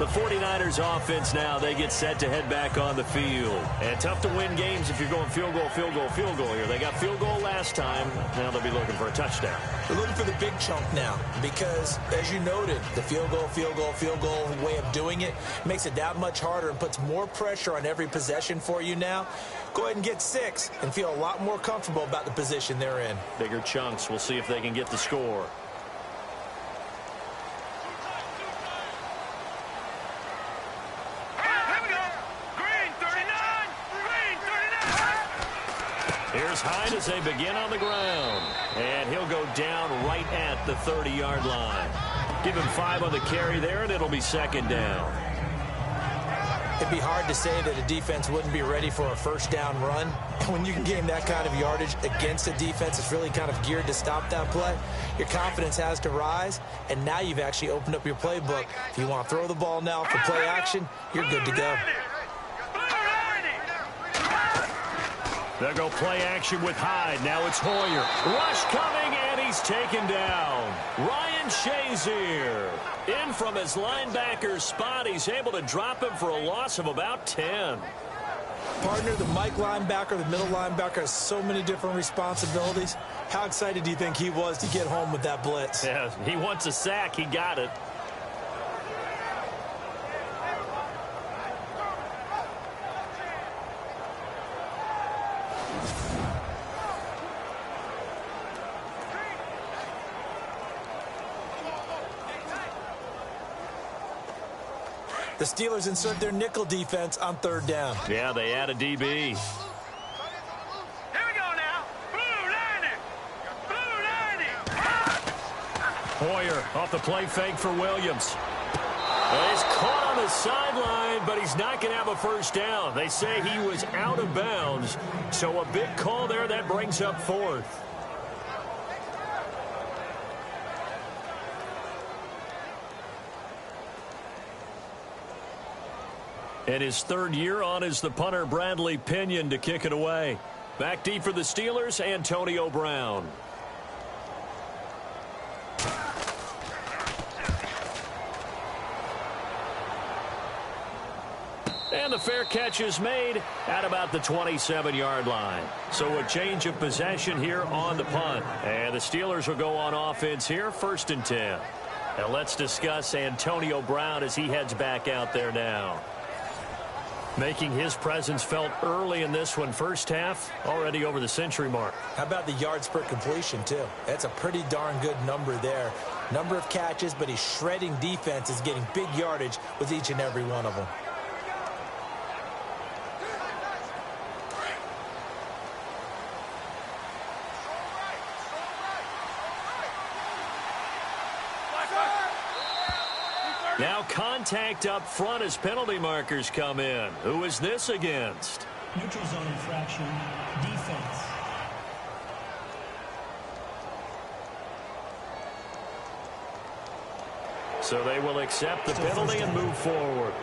The 49ers offense now, they get set to head back on the field. And tough to win games if you're going field goal, field goal, field goal here. They got field goal last time. Now they'll be looking for a touchdown. They're looking for the big chunk now because, as you noted, the field goal, field goal, field goal way of doing it makes it that much harder and puts more pressure on every possession for you now. Go ahead and get 6 and feel a lot more comfortable about the position they're in. Bigger chunks. We'll see if they can get the score. Here's Hyde as they begin on the ground. And he'll go down right at the 30-yard line. Give him 5 on the carry there, and it'll be second down. It'd be hard to say that a defense wouldn't be ready for a first down run. When you can gain that kind of yardage against a defense that's really kind of geared to stop that play, your confidence has to rise, and now you've actually opened up your playbook. If you want to throw the ball now for play action, you're good to go. They'll go play action with Hyde. Now it's Hoyer. Rush coming, and he's taken down. Ryan Shazier in from his linebacker spot. He's able to drop him for a loss of about 10. Partner, the Mike linebacker, the middle linebacker, has so many different responsibilities. How excited do you think he was to get home with that blitz? Yeah, he wants a sack. He got it. The Steelers insert their nickel defense on third down. Yeah, they add a DB. Here we go now. Blue lining. Blue lining. Hoyer off the play fake for Williams. And he's caught on the sideline, but he's not going to have a first down. They say he was out of bounds. So a big call there that brings up fourth. And his third year on is the punter Bradley Pinion to kick it away. Back deep for the Steelers, Antonio Brown. And the fair catch is made at about the 27-yard line. So a change of possession here on the punt. And the Steelers will go on offense here, 1st and 10. Now let's discuss Antonio Brown as he heads back out there now. Making his presence felt early in this one. First half, already over the century mark. How about the yards per completion, too? That's a pretty darn good number there. Number of catches, but he's shredding defenses, getting big yardage with each and every one of them. Now contact up front as penalty markers come in. Who is this against? Neutral zone infraction, defense. So they will accept the penalty and move forward.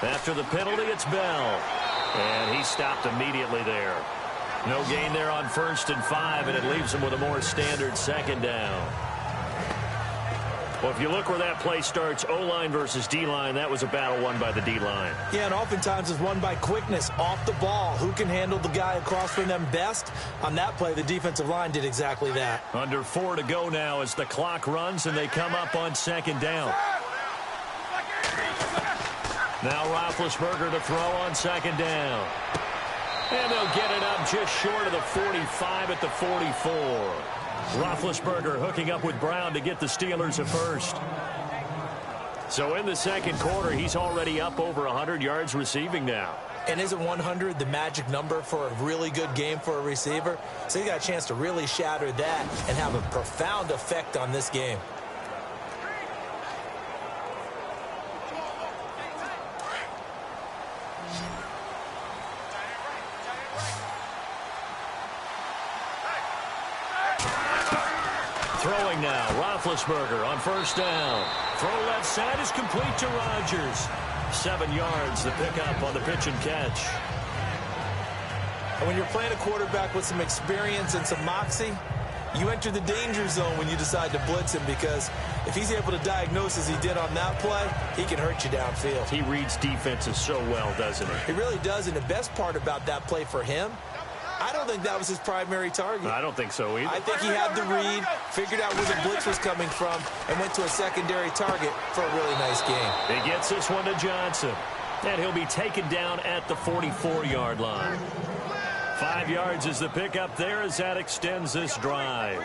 After the penalty, it's Bell. And he stopped immediately there. No gain there on 1st and 5, and it leaves him with a more standard second down. Well, if you look where that play starts, O-line versus D-line, that was a battle won by the D-line. Yeah, and oftentimes it's won by quickness off the ball. Who can handle the guy across from them best? On that play, the defensive line did exactly that. Under 4 to go now as the clock runs, and they come up on second down. Now Roethlisberger to throw on second down. And they'll get it up just short of the 45 at the 44. Roethlisberger hooking up with Brown to get the Steelers a first. So in the second quarter, he's already up over 100 yards receiving now. And isn't 100 the magic number for a really good game for a receiver? So he got a chance to really shatter that and have a profound effect on this game. now. Roethlisberger on first down. Throw left side is complete to Rodgers. 7 yards, the pickup on the pitch and catch. And when you're playing a quarterback with some experience and some moxie, you enter the danger zone when you decide to blitz him, because if he's able to diagnose as he did on that play, he can hurt you downfield. He reads defenses so well, doesn't he? He really does, and the best part about that play for him, I don't think that was his primary target. I don't think so either. I think he had the read, figured out where the blitz was coming from, and went to a secondary target for a really nice game. He gets this one to Johnson, and he'll be taken down at the 44-yard line. 5 yards is the pickup there as that extends this drive.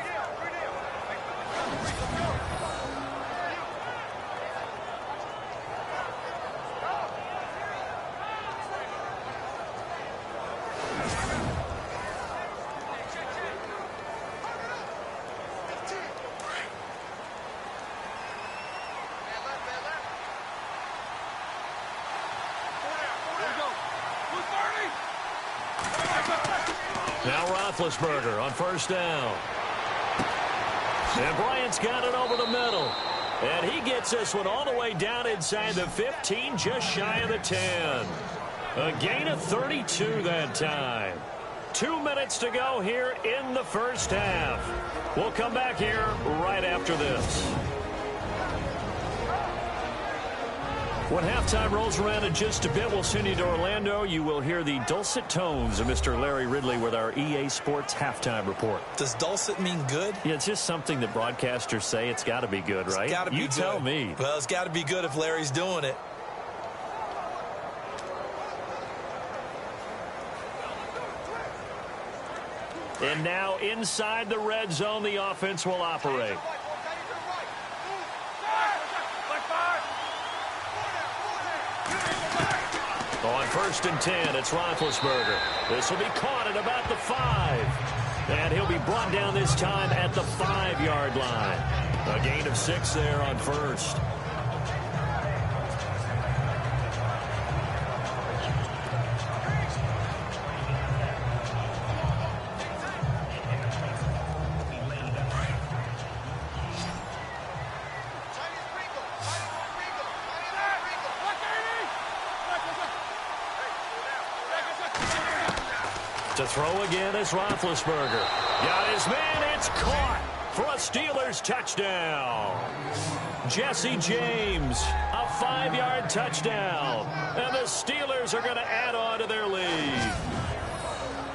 Now Roethlisberger on first down. And Bryant's got it over the middle. And he gets this one all the way down inside the 15, just shy of the 10. A gain of 32 that time. 2 minutes to go here in the first half. We'll come back here right after this. When halftime rolls around in just a bit, we'll send you to Orlando. You will hear the dulcet tones of Mr. Larry Ridley with our EA Sports halftime report. Does dulcet mean good? Yeah, it's just something that broadcasters say. It's got to be good, right? It's got to be good. You tell me. Well, it's got to be good if Larry's doing it. And now inside the red zone, the offense will operate. On first and 10, it's Roethlisberger. This will be caught at about the 5. And he'll be brought down this time at the 5-yard line. A gain of 6 there on first. To throw again is Roethlisberger. Got his man. It's caught for a Steelers touchdown. Jesse James, a 5-yard touchdown. And the Steelers are going to add on to their lead.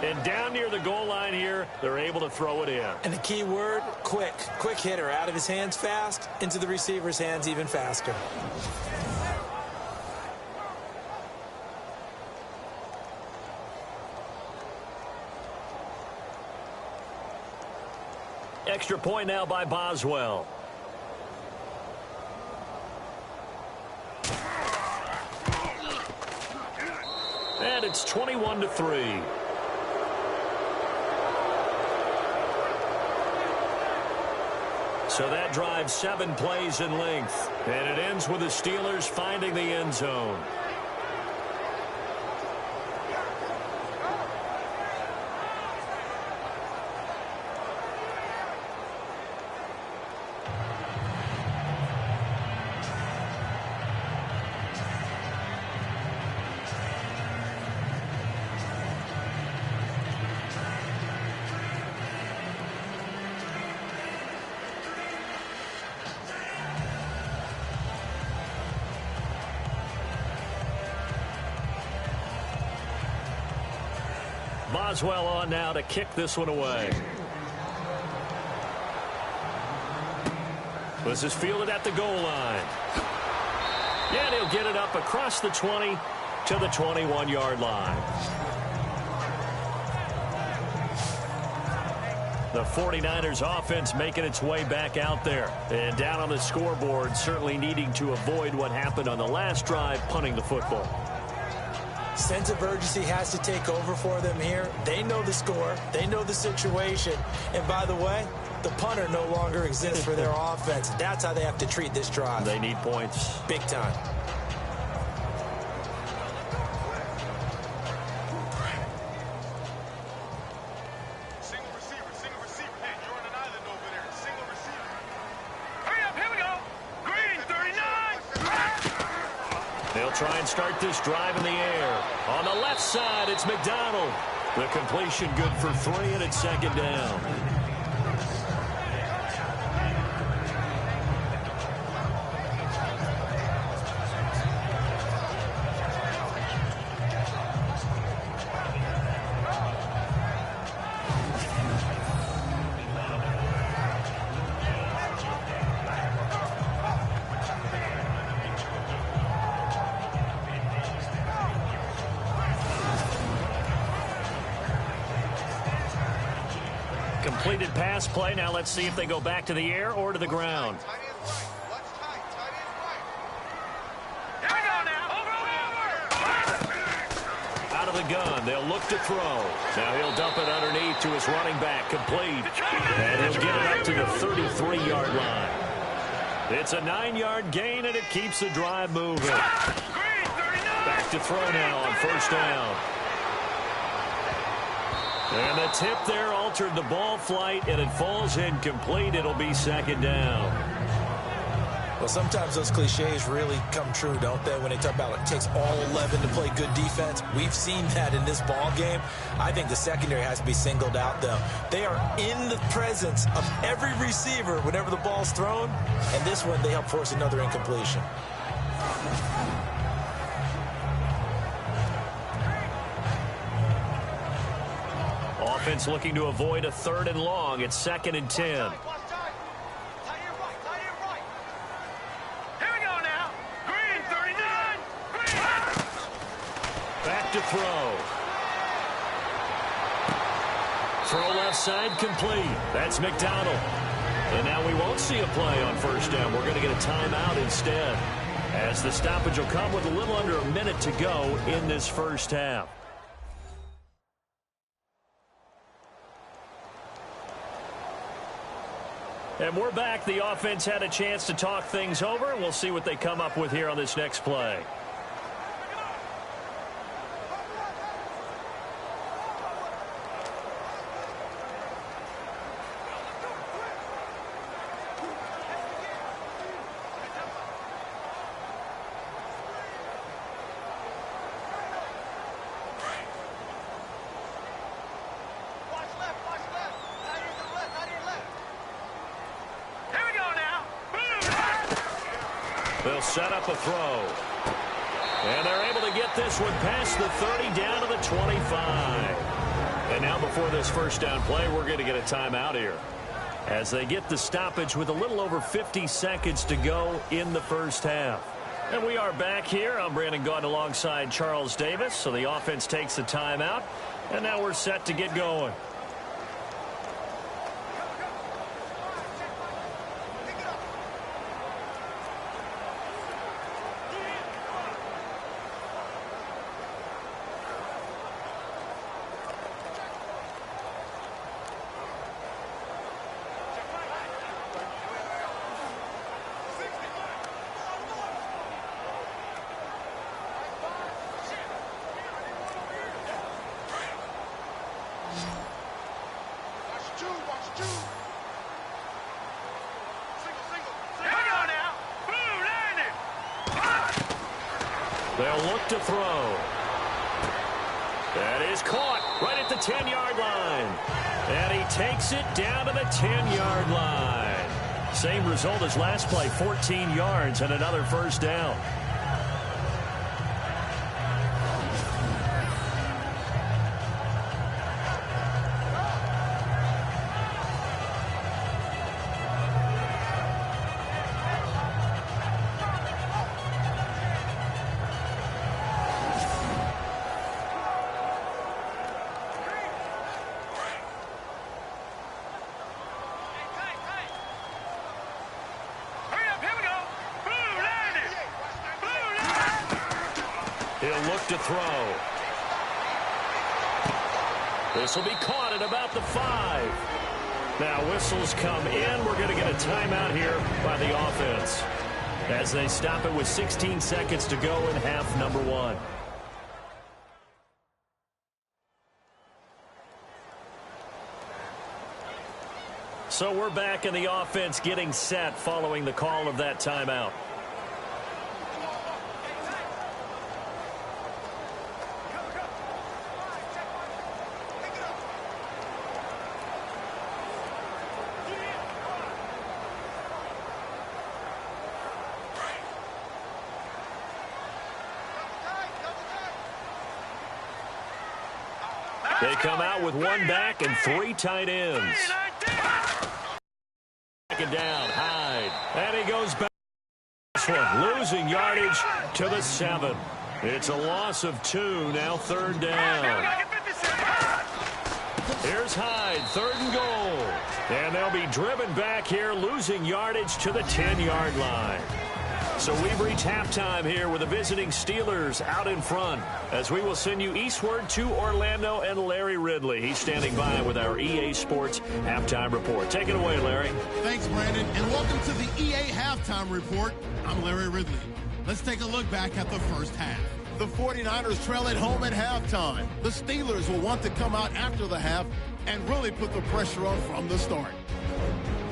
And down near the goal line here, they're able to throw it in. And the key word, quick. Quick hitter. Out of his hands fast, into the receiver's hands even faster. Extra point now by Boswell. And it's 21-3. So that drives 7 plays in length. And it ends with the Steelers finding the end zone. Boswell on now to kick this one away. This is fielded at the goal line. And he'll get it up across the 20 to the 21-yard line. The 49ers offense making its way back out there. And down on the scoreboard, certainly needing to avoid what happened on the last drive, punting the football. Sense of urgency has to take over for them here. They know the score. They know the situation. And by the way, the punter no longer exists for their offense. That's how they have to treat this drive. They need points. Big time. Single receiver. Hey, you're on an island over there. Single receiver. They'll try and start this drive in the air. On the left side, it's McDonald. The completion good for 3, and it's second down. Completed pass play. Now let's see if they go back to the air or to the ground. Out of the gun. They'll look to throw. Now he'll dump it underneath to his running back. Complete. And he'll get it up to the 33-yard line. It's a 9-yard gain, and it keeps the drive moving. Back to throw now on first down. And the tip there altered the ball flight, and it falls incomplete. It'll be second down. Well, sometimes those cliches really come true, don't they, when they talk about it takes all 11 to play good defense. We've seen that in this ball game. I think the secondary has to be singled out, though. They are in the presence of every receiver whenever the ball's thrown, and this one they help force another incompletion. Offense looking to avoid a 3rd and long. It's 2nd and 10. Here we go now. Green, 39. Green. Back to throw. Throw left side complete. That's McDonald. And now we won't see a play on first down. We're going to get a timeout instead, as the stoppage will come with a little under a minute to go in this first half. And we're back. The offense had a chance to talk things over. We'll see what they come up with here on this next play. They'll set up a throw. And they're able to get this one past the 30 down to the 25. And now before this first down play, we're going to get a timeout here, as they get the stoppage with a little over 50 seconds to go in the first half. And we are back here. I'm Brandon Gaudin alongside Charles Davis. So the offense takes the timeout, and now we're set to get going. They'll look to throw. That is caught right at the 10-yard line. And he takes it down to the 10-yard line. Same result as last play, 14 yards and another first down. He'll look to throw. This will be caught at about the 5. Now whistles come in. We're going to get a timeout here by the offense, as they stop it with 16 seconds to go in half number 1. So we're back in the offense getting set following the call of that timeout. They come out with one back and 3 tight ends. Second down, Hyde. And he goes back. Losing yardage to the 7. It's a loss of 2, now 3rd down. Here's Hyde, 3rd and goal. And they'll be driven back here, losing yardage to the 10-yard line. So we've reached halftime here with the visiting Steelers out in front, as we will send you eastward to Orlando and Larry Ridley. He's standing by with our EA Sports Halftime Report. Take it away, Larry. Thanks, Brandon, and welcome to the EA Halftime Report. I'm Larry Ridley. Let's take a look back at the first half. The 49ers trail at home at halftime. The Steelers will want to come out after the half and really put the pressure on from the start.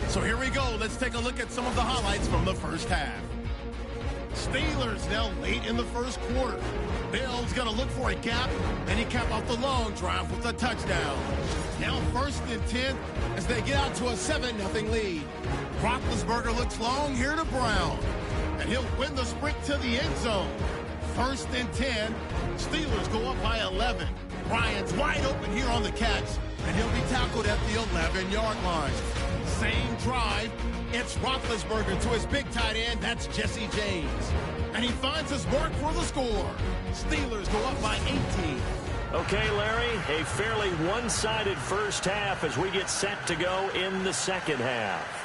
So here we go. Let's take a look at some of the highlights from the first half. Steelers now late in the first quarter. Bell's going to look for a gap, and he capped off the long drive with a touchdown. Now 1st and 10 as they get out to a 7-0 lead. Roethlisberger looks long here to Brown, and he'll win the sprint to the end zone. 1st and 10. Steelers go up by 11. Bryant's wide open here on the catch, and he'll be tackled at the 11-yard line. Same drive. It's Roethlisberger to his big tight end. That's Jesse James. And he finds his mark for the score. Steelers go up by 18. Okay, Larry, a fairly one-sided first half as we get set to go in the second half.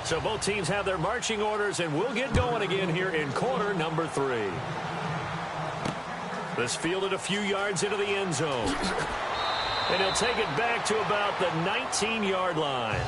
So both teams have their marching orders, and we'll get going again here in quarter number 3. This fielded a few yards into the end zone. And he'll take it back to about the 19-yard line.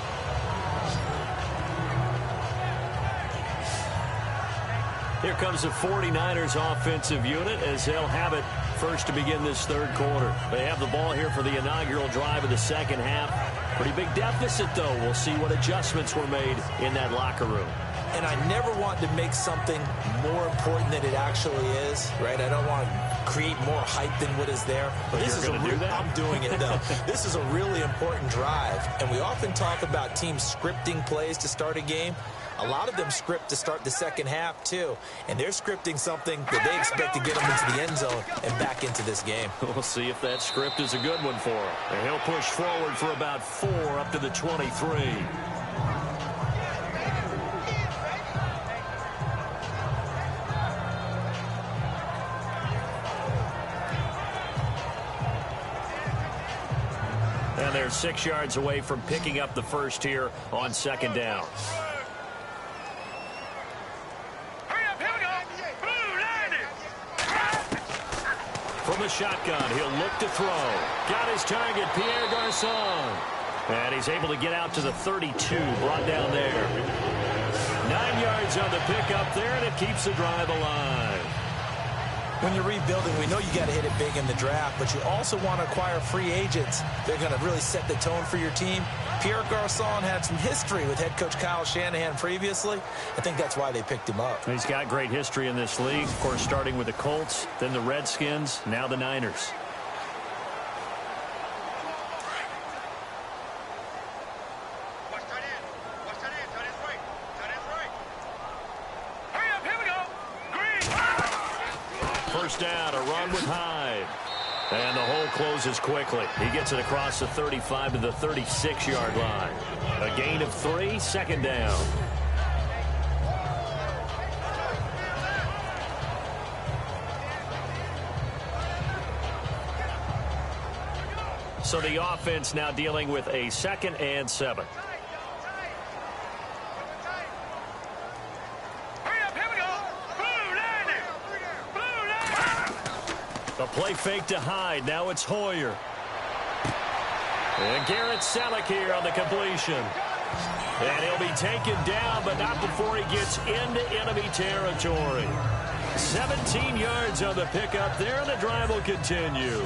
Here comes the 49ers offensive unit as they'll have it first to begin this third quarter. They have the ball here for the inaugural drive of the second half. Pretty big deficit, though. We'll see what adjustments were made in that locker room. And I never want to make something more important than it actually is, right? I don't want to create more hype than what is there. But this is going to do that? I'm doing it, though. This is a really important drive. And we often talk about teams scripting plays to start a game. A lot of them script to start the second half, too. And they're scripting something that they expect to get them into the end zone and back into this game. We'll see if that script is a good one for him. And he'll push forward for about 4 up to the 23. And they're 6 yards away from picking up the first here on second down. From the shotgun, he'll look to throw. Got his target, Pierre Garçon. And he's able to get out to the 32, brought down there. 9 yards on the pickup there, and it keeps the drive alive. When you're rebuilding, we know you got to hit it big in the draft, but you also want to acquire free agents. They're going to really set the tone for your team. Pierre Garçon had some history with head coach Kyle Shanahan previously. I think that's why they picked him up. He's got great history in this league, of course, starting with the Colts, then the Redskins, now the Niners. First down, a run with Hyde. And the hole closes quickly. He gets it across the 35 to the 36-yard line. A gain of 3, second down. So the offense now dealing with a 2nd and 7. The play fake to Hyde. Now it's Hoyer. And Garrett Selleck here on the completion. And he'll be taken down, but not before he gets into enemy territory. 17 yards on the pickup there, and the drive will continue.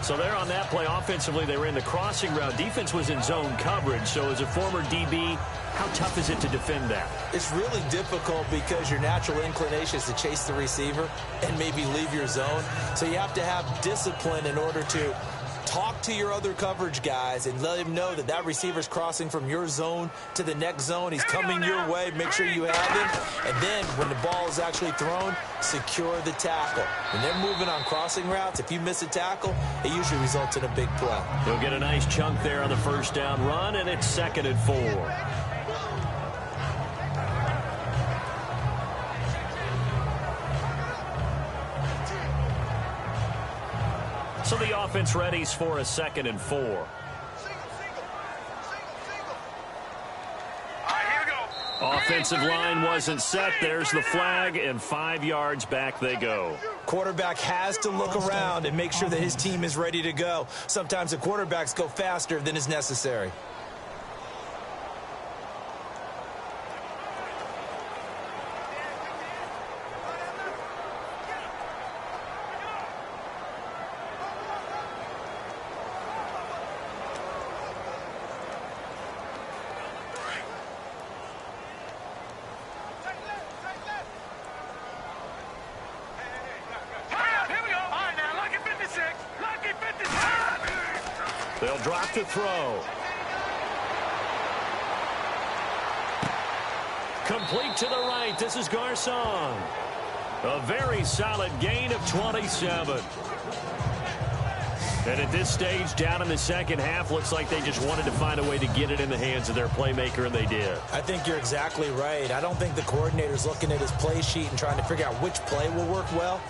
So there on that play, offensively, they ran the crossing route. Defense was in zone coverage, so as a former DB, how tough is it to defend that? It's really difficult because your natural inclination is to chase the receiver and maybe leave your zone. So you have to have discipline in order to talk to your other coverage guys and let him know that that receiver's crossing from your zone to the next zone. He's coming your way. Make sure you have him. And then when the ball is actually thrown, secure the tackle. When they're moving on crossing routes, if you miss a tackle, it usually results in a big play. He'll get a nice chunk there on the first down run, and it's 2nd and 4. So the offense readies for a 2nd and 4. All right, here we go. Offensive line wasn't set. There's the flag, and 5 yards back they go. Quarterback has to look around and make sure that his team is ready to go. Sometimes the quarterbacks go faster than is necessary. They'll drop to throw. Complete to the right. This is Garcon. A very solid gain of 27. And at this stage, down in the second half, looks like they just wanted to find a way to get it in the hands of their playmaker, and they did. I think you're exactly right. I don't think the coordinator's looking at his play sheet and trying to figure out which play will work well.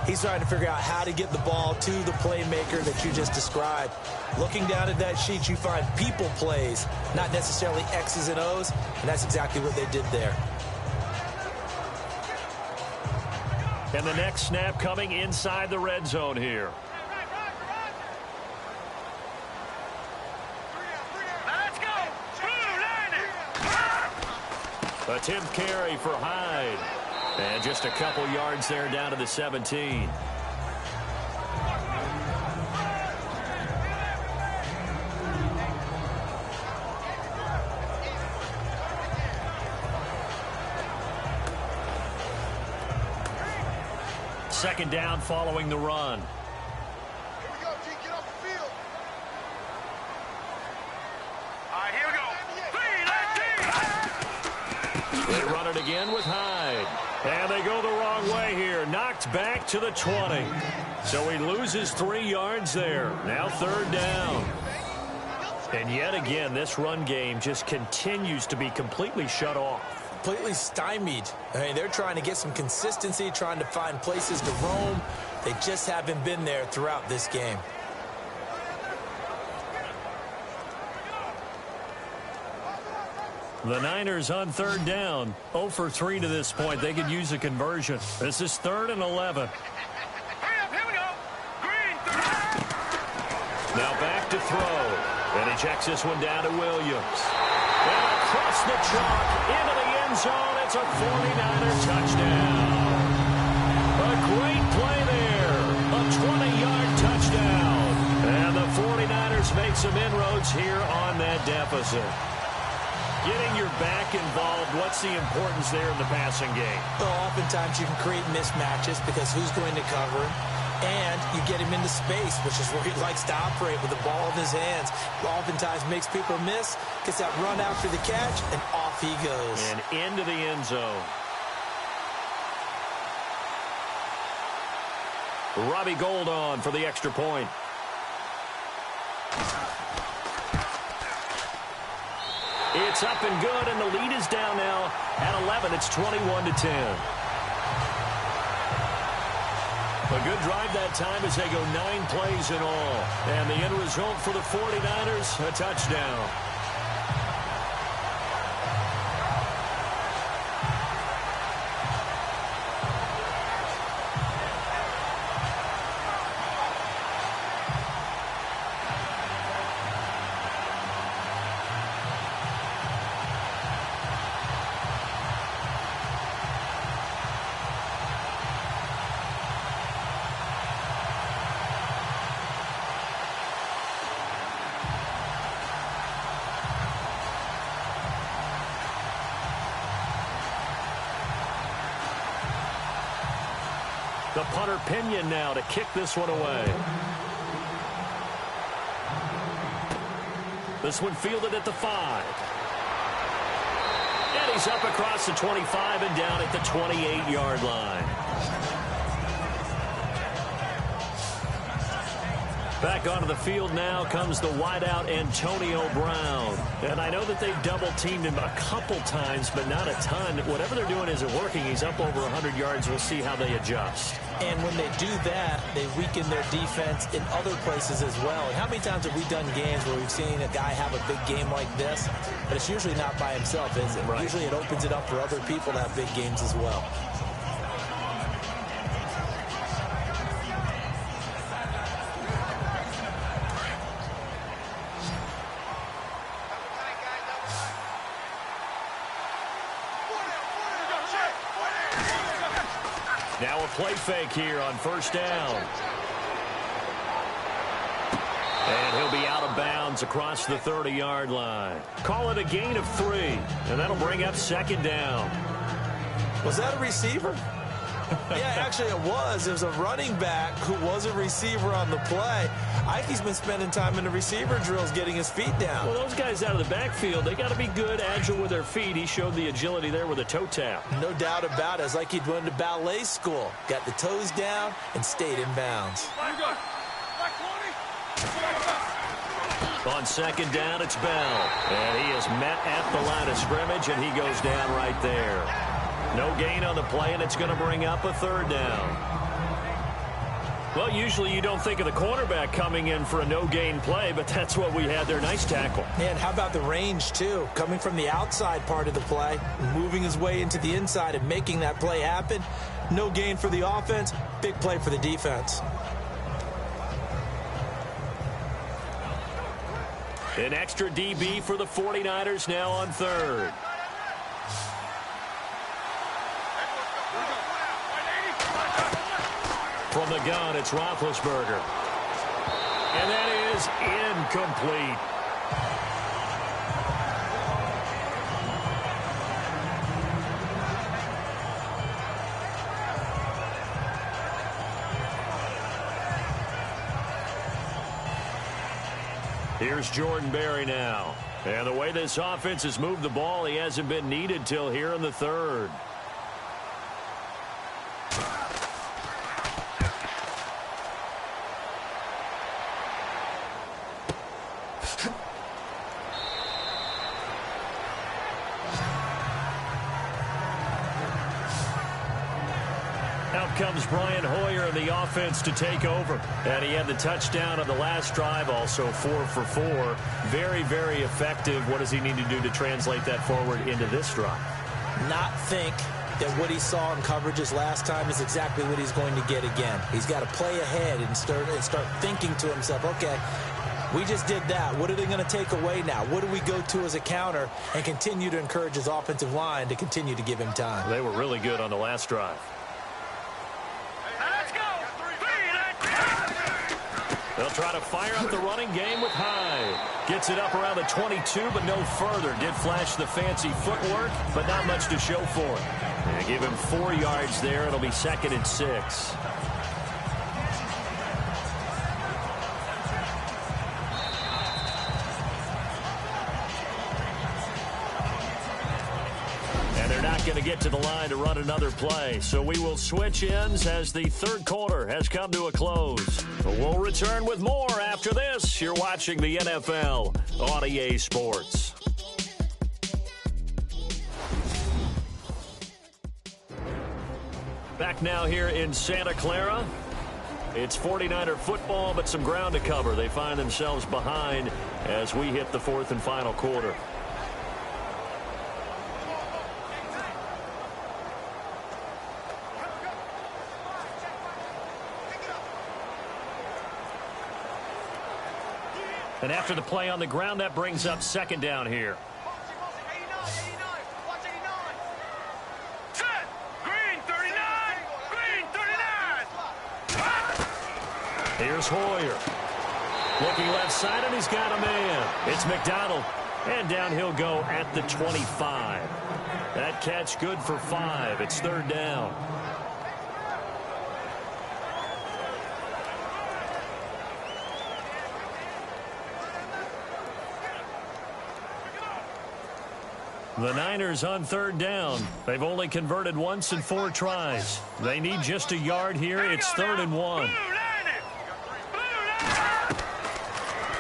He's trying to figure out how to get the ball to the playmaker that you just described. Looking down at that sheet, you find people plays, not necessarily X's and O's, and that's exactly what they did there. And the next snap coming inside the red zone here. Let's go. Attempt carry for Hyde. And just a couple yards there down to the 17. Second down following the run. Here we go, G. Get off the field. All right, here we go. They run it again with Hyde. And they go the wrong way here. Knocked back to the 20. So he loses 3 yards there. Now 3rd down. And yet again, this run game just continues to be completely shut off. Completely stymied. I mean, they're trying to get some consistency, trying to find places to roam. They just haven't been there throughout this game. The Niners on 3rd down. 0 for 3 to this point. They could use a conversion. This is 3rd and 11. Hurry up, here we go. Green, Now back to throw. And he checks this one down to Williams. And across the chalk into the end zone. It's a 49er touchdown. A great play there. A 20-yard touchdown. And the 49ers make some inroads here on that deficit. Getting your back involved, what's the importance there in the passing game? Well, oftentimes you can create mismatches because who's going to cover him? And you get him into space, which is where he likes to operate with the ball in his hands. Oftentimes makes people miss, gets that run after the catch, and off he goes. And into the end zone. Robbie Gould on for the extra point. It's up and good, and the lead is down now at 11. It's 21-10. A good drive that time as they go 9 plays in all. And the end result for the 49ers, a touchdown. The punter Pinion now to kick this one away. This one fielded at the 5. And he's up across the 25 and down at the 28-yard line. Back onto the field now comes the wideout Antonio Brown. And I know that they've double-teamed him a couple times, but not a ton. Whatever they're doing isn't working. He's up over 100 yards. We'll see how they adjust. And when they do that, they weaken their defense in other places as well. And how many times have we done games where we've seen a guy have a big game like this? But it's usually not by himself, is it? Right. Usually it opens it up for other people to have big games as well. Now a play fake here on first down. And he'll be out of bounds across the 30-yard line. Call it a gain of 3, and that'll bring up second down. Was that a receiver? Yeah, actually it was. It was a running back who was a receiver on the play. Ikey's been spending time in the receiver drills getting his feet down. Well, those guys out of the backfield, they got to be good, agile with their feet. He showed the agility there with a toe tap. No doubt about it. It's like he'd went to ballet school. Got the toes down and stayed in bounds. On second down, it's Bell. And he is met at the line of scrimmage, and he goes down right there. No gain on the play, and it's going to bring up a third down. Well, usually you don't think of the cornerback coming in for a no-gain play, but that's what we had there. Nice tackle. And how about the range, too? Coming from the outside part of the play, moving his way into the inside and making that play happen. No gain for the offense, big play for the defense. An extra DB for the 49ers now on third. From the gun, it's Roethlisberger. And that is incomplete. Here's Jordan Berry now. And the way this offense has moved the ball, he hasn't been needed till here in the third. Out comes Brian Hoyer in the offense to take over. And he had the touchdown on the last drive, also 4 for 4. Very, very effective. What does he need to do to translate that forward into this drive? Not think that what he saw in coverages last time is exactly what he's going to get again. He's got to play ahead and start thinking to himself, okay, we just did that. What are they going to take away now? What do we go to as a counter? And continue to encourage his offensive line to continue to give him time. They were really good on the last drive. They'll try to fire up the running game with Hyde. Gets it up around the 22, but no further. Did flash the fancy footwork, but not much to show for it. And give him 4 yards there. It'll be 2nd and 6. Going to get to the line to run another play. So we will switch ends as the third quarter has come to a close. We'll return with more after this. You're watching the NFL on EA Sports. Back now here in Santa Clara. It's 49er football, but some ground to cover. They find themselves behind as we hit the 4th and final quarter. And after the play on the ground, that brings up second down here. Set. Green 39. Green 39. Here's Hoyer. Looking left side, and he's got a man. It's McDonald. And down he'll go at the 25. That catch good for 5. It's 3rd down. The Niners on third down. They've only converted once in 4 tries. They need just a yard here. It's 3rd and 1.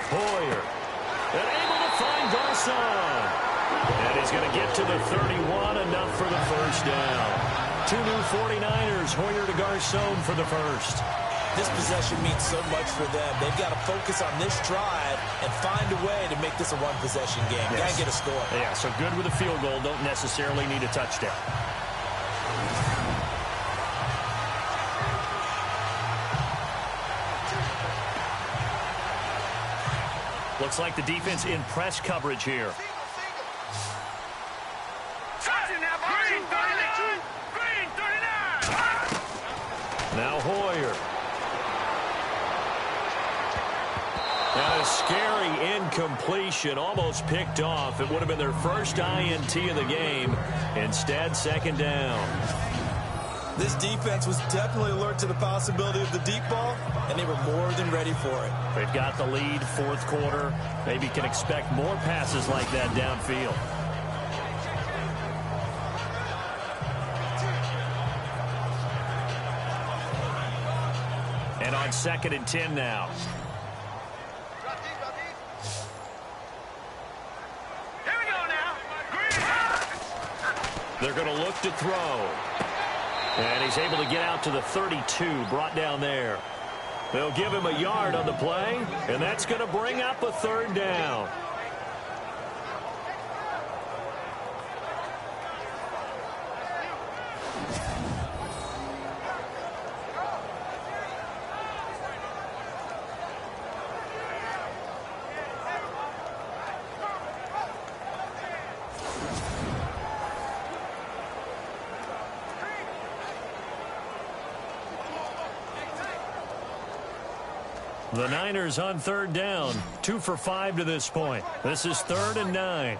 Hoyer. And able to find Garcon. And he's going to get to the 31, enough for the first down. 2 new 49ers, Hoyer to Garcon for the first. This possession means so much for them. They've got to focus on this drive and find a way to make this a one-possession game. Yes. Got to get a score. Yeah, so good with a field goal. Don't necessarily need a touchdown. Looks like the defense in press coverage here. Now Hoyer. And a scary incompletion, almost picked off. It would have been their first INT of the game. Instead, 2nd down. This defense was definitely alert to the possibility of the deep ball, and they were more than ready for it. They've got the lead, 4th quarter. Maybe can expect more passes like that downfield. And on 2nd and 10 now. They're going to look to throw. And he's able to get out to the 32, brought down there. They'll give him a yard on the play, and that's going to bring up a 3rd down. The Niners on 3rd down, 2 for 5 to this point. This is 3rd and 9. Here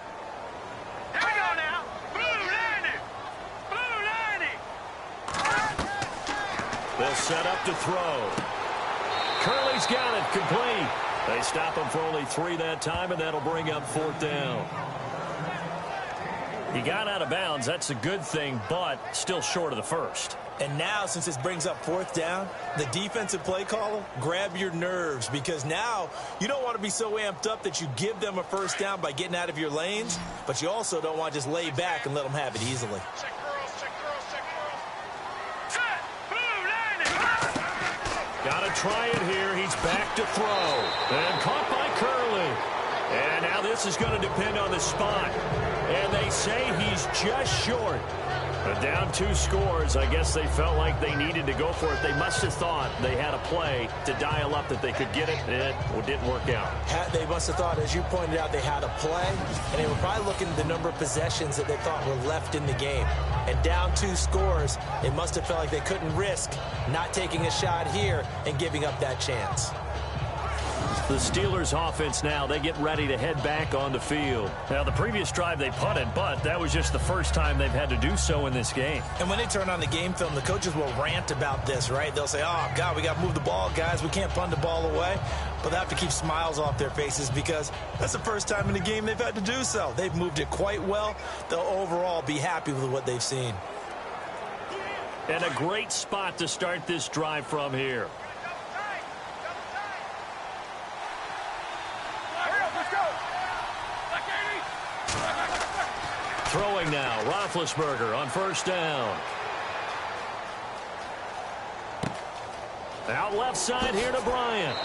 we go now. Blue lining. Blue lining. They'll set up to throw. Curley's got it, complete. They stop him for only 3 that time, and that'll bring up 4th down. He got out of bounds. That's a good thing, but still short of the first. And now, since this brings up 4th down, the defensive play caller, grab your nerves, because now you don't want to be so amped up that you give them a 1st down by getting out of your lanes, but you also don't want to just lay back and let them have it easily. Check girls, check girls, check girls. Set. Blue lining. Got to try it here. He's back to throw. And caught by Curley. And now this is going to depend on the spot. And they say he's just short. But down 2 scores, I guess they felt like they needed to go for it. They must have thought they had a play to dial up that they could get it. It didn't work out. They must have thought, as you pointed out, they had a play, and they were probably looking at the number of possessions that they thought were left in the game. And down 2 scores, they must have felt like they couldn't risk not taking a shot here and giving up that chance. The Steelers offense now, they get ready to head back on the field. Now, the previous drive they punted, but that was just the first time they've had to do so in this game. And when they turn on the game film, the coaches will rant about this, right? They'll say, oh, God, we got to move the ball, guys. We can't punt the ball away. But they have to keep smiles off their faces because that's the first time in the game they've had to do so. They've moved it quite well. They'll overall be happy with what they've seen. And a great spot to start this drive from here. Throwing now, Roethlisberger on 1st down. Out left side here to Bryant.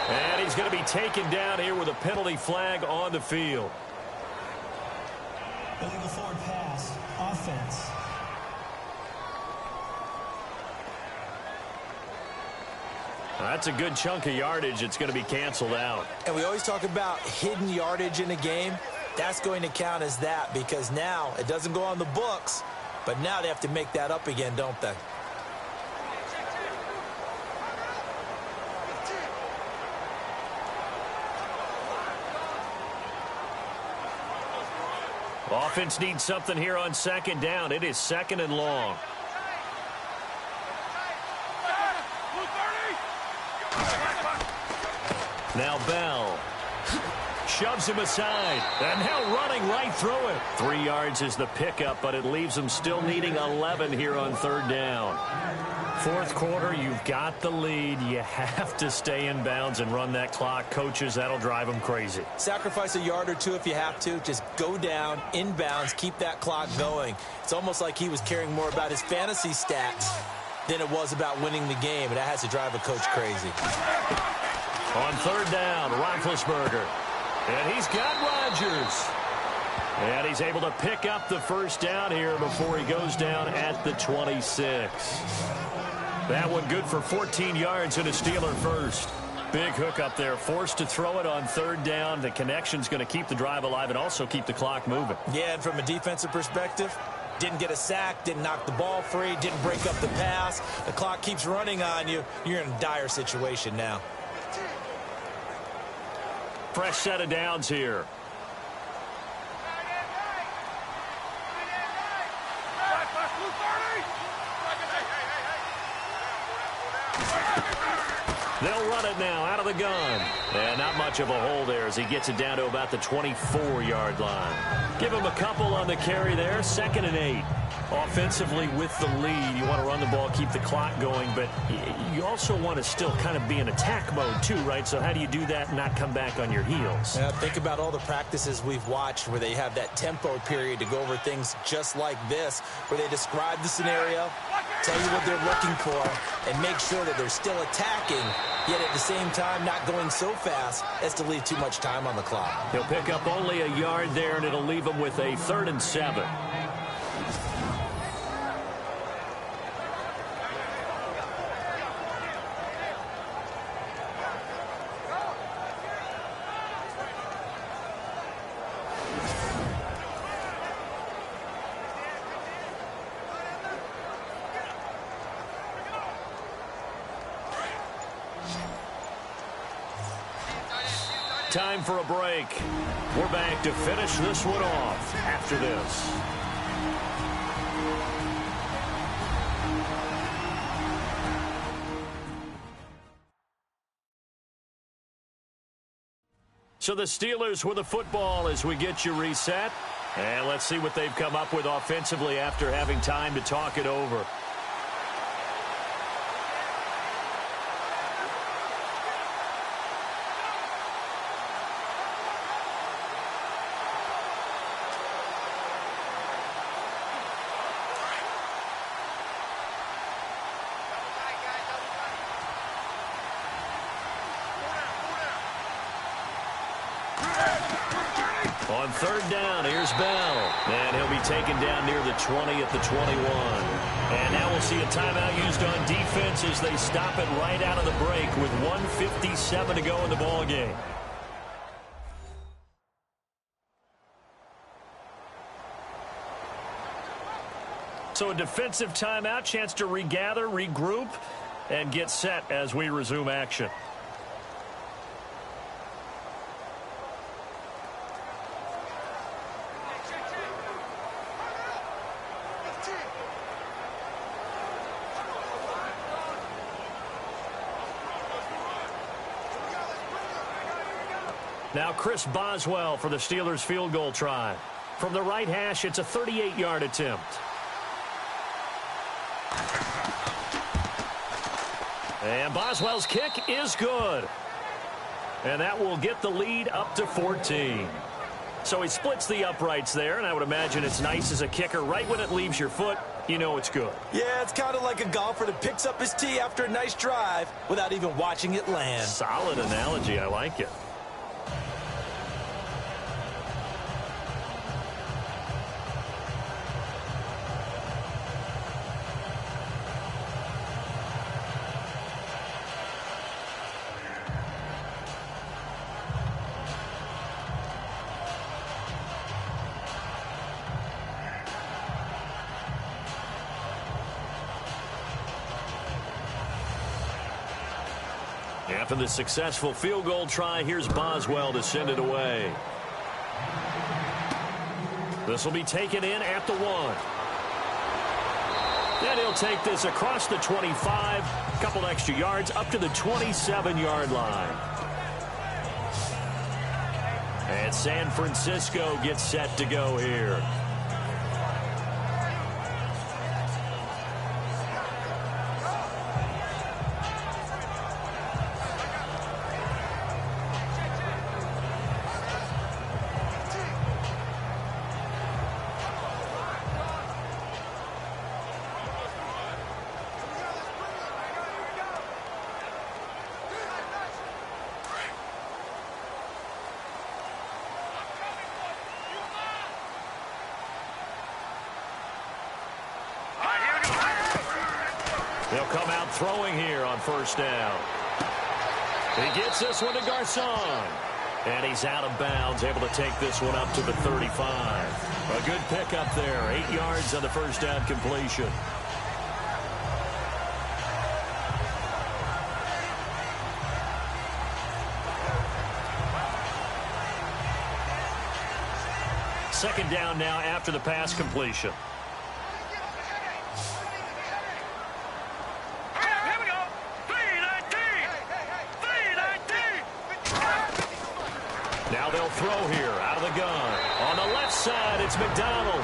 And he's going to be taken down here with a penalty flag on the field. Illegal forward pass, offense. That's a good chunk of yardage. It's going to be canceled out. And we always talk about hidden yardage in a game. That's going to count as that because now it doesn't go on the books, but now they have to make that up again, don't they? Offense needs something here on 2nd down. It is 2nd and long. Now Bell. shoves him aside. And now running right through it. 3 yards is the pickup, but it leaves him still needing 11 here on 3rd down. Fourth quarter, you've got the lead. You have to stay in bounds and run that clock. Coaches, that'll drive them crazy. Sacrifice a yard or two if you have to. Just go down, in bounds, keep that clock going. It's almost like he was caring more about his fantasy stats than it was about winning the game, and that has to drive a coach crazy. On 3rd down, Roethlisberger. And he's got Rodgers. And he's able to pick up the first down here before he goes down at the 26. That one good for 14 yards and a Steeler first. Big hook up there, forced to throw it on 3rd down. The connection's going to keep the drive alive and also keep the clock moving. Yeah, and from a defensive perspective, didn't get a sack, didn't knock the ball free, didn't break up the pass. The clock keeps running on you. You're in a dire situation now. Fresh set of downs here. They'll run it now out of the gun. And not much of a hole there as he gets it down to about the 24-yard line. Give him a couple on the carry there. 2nd and 8. Offensively with the lead, you want to run the ball, keep the clock going, but you also want to still kind of be in attack mode too, right? So how do you do that and not come back on your heels? Yeah, think about all the practices we've watched where they have that tempo period to go over things just like this, where they describe the scenario, tell you what they're looking for, and make sure that they're still attacking, yet at the same time not going so fast as to leave too much time on the clock. He'll pick up only a yard there, and it'll leave him with a 3rd and 7. Time for a break. We're back to finish this one off after this. So the Steelers with the football as we get you reset. And let's see what they've come up with offensively after having time to talk it over. On 3rd down, here's Bell. And he'll be taken down near the 20 at the 21. And now we'll see a timeout used on defense as they stop it right out of the break with 1:57 to go in the ballgame. So a defensive timeout, chance to regather, regroup, and get set as we resume action. Now Chris Boswell for the Steelers field goal try. From the right hash, it's a 38-yard attempt. And Boswell's kick is good. And that will get the lead up to 14. So he splits the uprights there, and I would imagine it's nice as a kicker. Right when it leaves your foot, you know it's good. Yeah, it's kind of like a golfer that picks up his tee after a nice drive without even watching it land. Solid analogy. I like it. After the successful field goal try, here's Boswell to send it away. This will be taken in at the 1. Then he'll take this across the 25, a couple extra yards up to the 27-yard line. And San Francisco gets set to go here. They'll come out throwing here on first down. He gets this one to Garcon. And he's out of bounds, able to take this one up to the 35. A good pickup there, 8 yards on the first down completion. Second down now after the pass completion. Now they'll throw here out of the gun. On the left side, it's McDonald.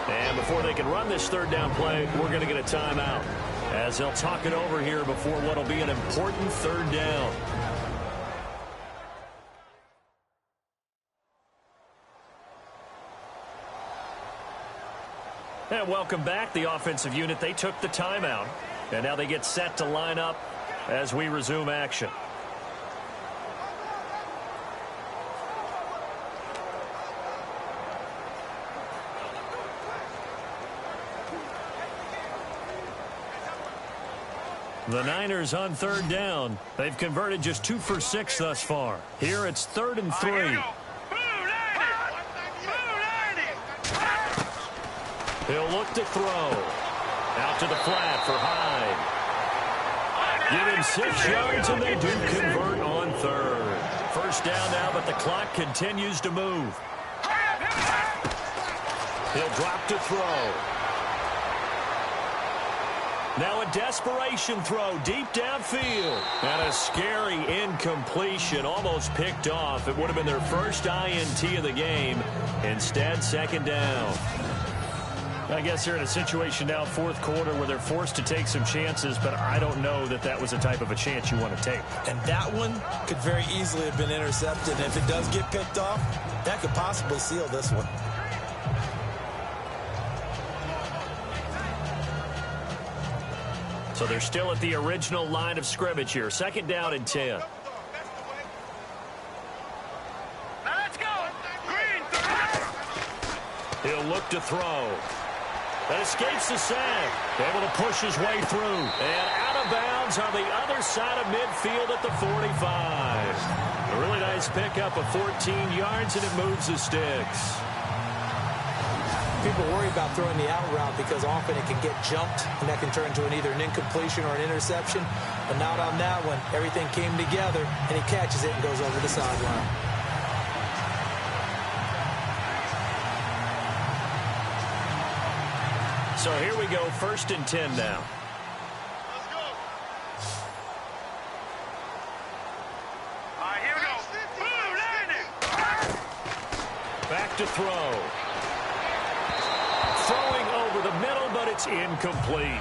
And before they can run this third down play, we're going to get a timeout, as they'll talk it over here before what will be an important third down. And welcome back. The offensive unit, they took the timeout. And now they get set to line up as we resume action. The Niners on third down. They've converted just 2 for 6 thus far. Here it's 3rd and 3. He'll look to throw. Out to the flat for Hyde. Give him 6 yards, and they do convert on third. First down now, but the clock continues to move. He'll drop to throw. Now a desperation throw deep downfield. And a scary incompletion, almost picked off. It would have been their first INT of the game. Instead, second down. I guess they're in a situation now, fourth quarter, where they're forced to take some chances, but I don't know that that was the type of a chance you want to take. And that one could very easily have been intercepted. And if it does get picked off, that could possibly seal this one. So they're still at the original line of scrimmage here. Second down and 10. Now let's go. Green. He'll look to throw. That escapes the sack. Able to push his way through. And out of bounds on the other side of midfield at the 45. A really nice pickup of 14 yards, and it moves the sticks. People worry about throwing the out route because often it can get jumped, and that can turn into either an incompletion or an interception. But not on that one. Everything came together, and he catches it and goes over the sideline. So here we go, 1st and 10 now. Let's go. All right, here we go. Boom, landing. Back to throw. Throwing over the middle, but it's incomplete.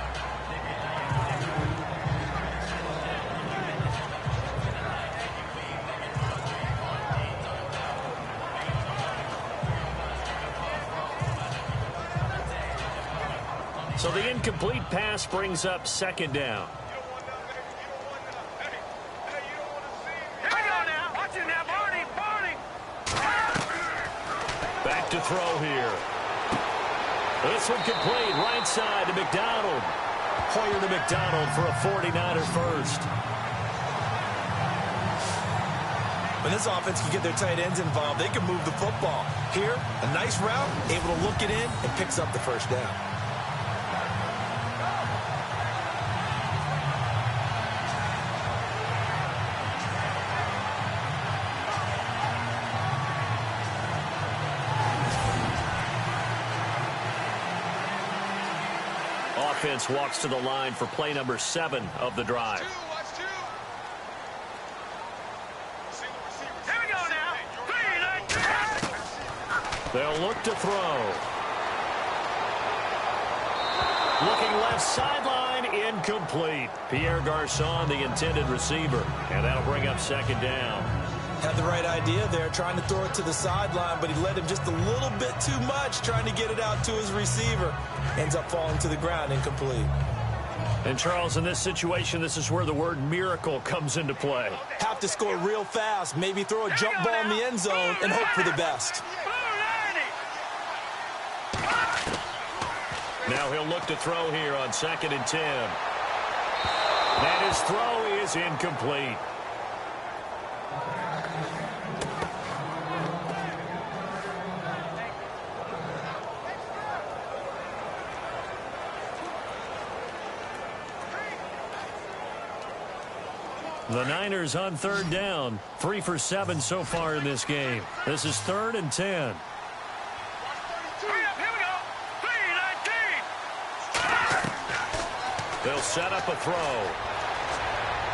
So the incomplete pass brings up second down. Back to throw here. This one complete, right side to McDonald. Hoyer to McDonald for a 49er first. When this offense can get their tight ends involved, they can move the football. Here, a nice route, able to look it in, and picks up the first down. Offense walks to the line for play number 7 of the drive. Here we go now. 3, 9, 2. They'll look to throw. Looking left sideline, incomplete. Pierre Garçon, the intended receiver, and that'll bring up second down. Had the right idea there, trying to throw it to the sideline, but he led him just a little bit too much, trying to get it out to his receiver. Ends up falling to the ground, incomplete. And, Charles, in this situation, this is where the word miracle comes into play. Have to score real fast, maybe throw a jump ball in the end zone and hope for the best. Now he'll look to throw here on 2nd and 10. And his throw is incomplete. The Niners on 3rd down. 3 for 7 so far in this game. This is 3rd and 10. They'll set up a throw.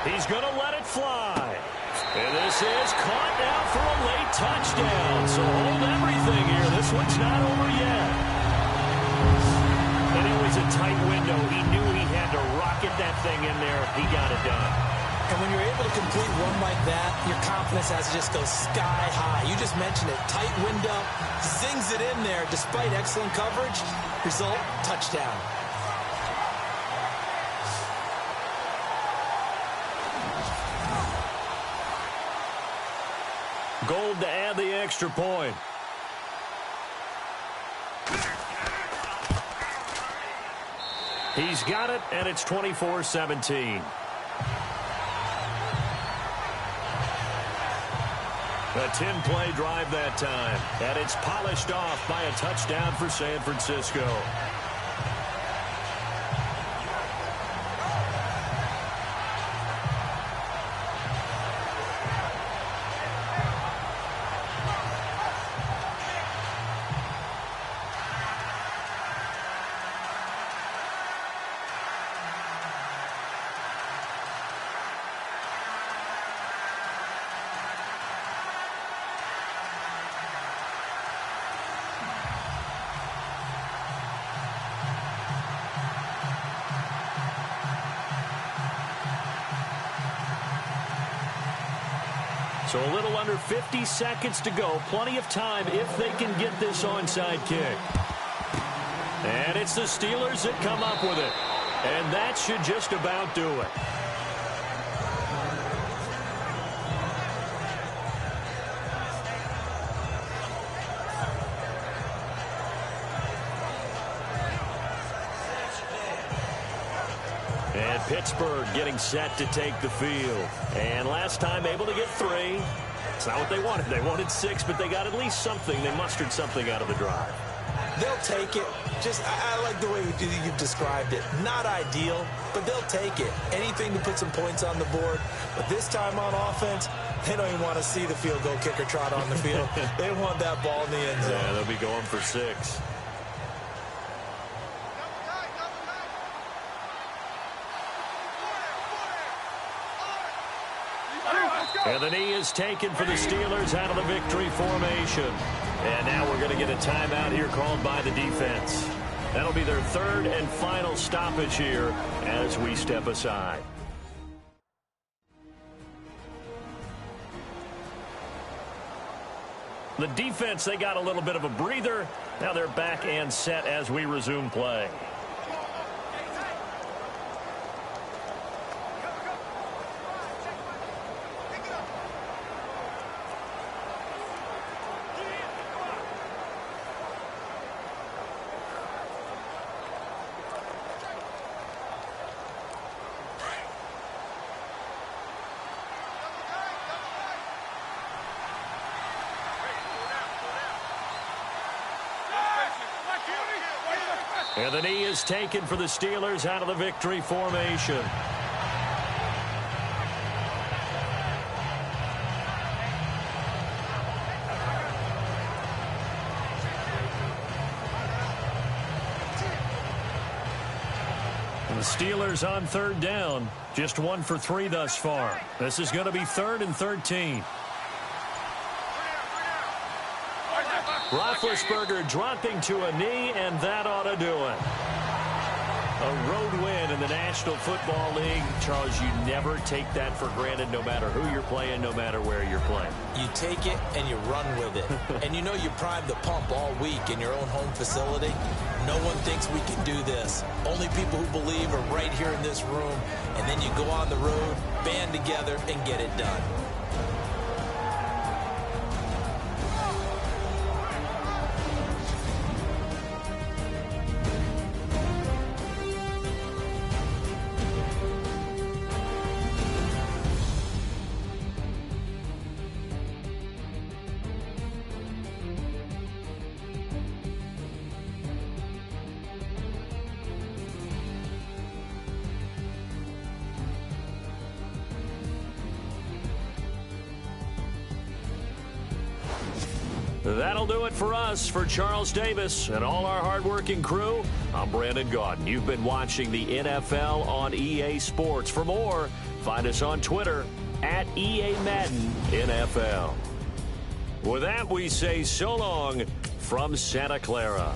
He's going to let it fly. And this is caught now for a late touchdown. So hold everything here. This one's not over yet. And it was a tight window. He knew he had to rocket that thing in there. He got it done. And when you're able to complete one like that, your confidence has to just go sky high. You just mentioned it. Tight window, zings it in there despite excellent coverage. Result, touchdown. Gold to add the extra point. He's got it, and it's 24-17. A 10-play drive that time, and it's polished off by a touchdown for San Francisco. So a little under 50 seconds to go. Plenty of time if they can get this onside kick. And it's the Steelers that come up with it. And that should just about do it. And Pittsburgh getting set to take the field. And last time able to get 3. It's not what they wanted. They wanted 6, but they got at least something. They mustered something out of the drive. They'll take it. I like the way you've described it. Not ideal, but they'll take it. Anything to put some points on the board. But this time on offense, they don't even want to see the field goal kicker trot on the field. They want that ball in the end zone. Yeah, they'll be going for 6. And the knee is taken for the Steelers out of the victory formation. And now we're going to get a timeout here called by the defense. That'll be their 3rd and final stoppage here as we step aside. The defense, they got a little bit of a breather. Now they're back and set as we resume play. And the knee is taken for the Steelers out of the victory formation. And the Steelers on 3rd down. Just 1 for 3 thus far. This is going to be 3rd and 13. Roethlisberger dropping to a knee, and that ought to do it. A road win in the National Football League. Charles, you never take that for granted, no matter who you're playing, no matter where you're playing. You take it and you run with it. And you know you primed the pump all week in your own home facility. No one thinks we can do this. Only people who believe are right here in this room. And then you go on the road, band together, and get it done. That'll do it for us. For Charles Davis and all our hardworking crew, I'm Brandon Gaudin. You've been watching the NFL on EA Sports. For more, find us on Twitter at EA Madden NFL. With that, we say so long from Santa Clara.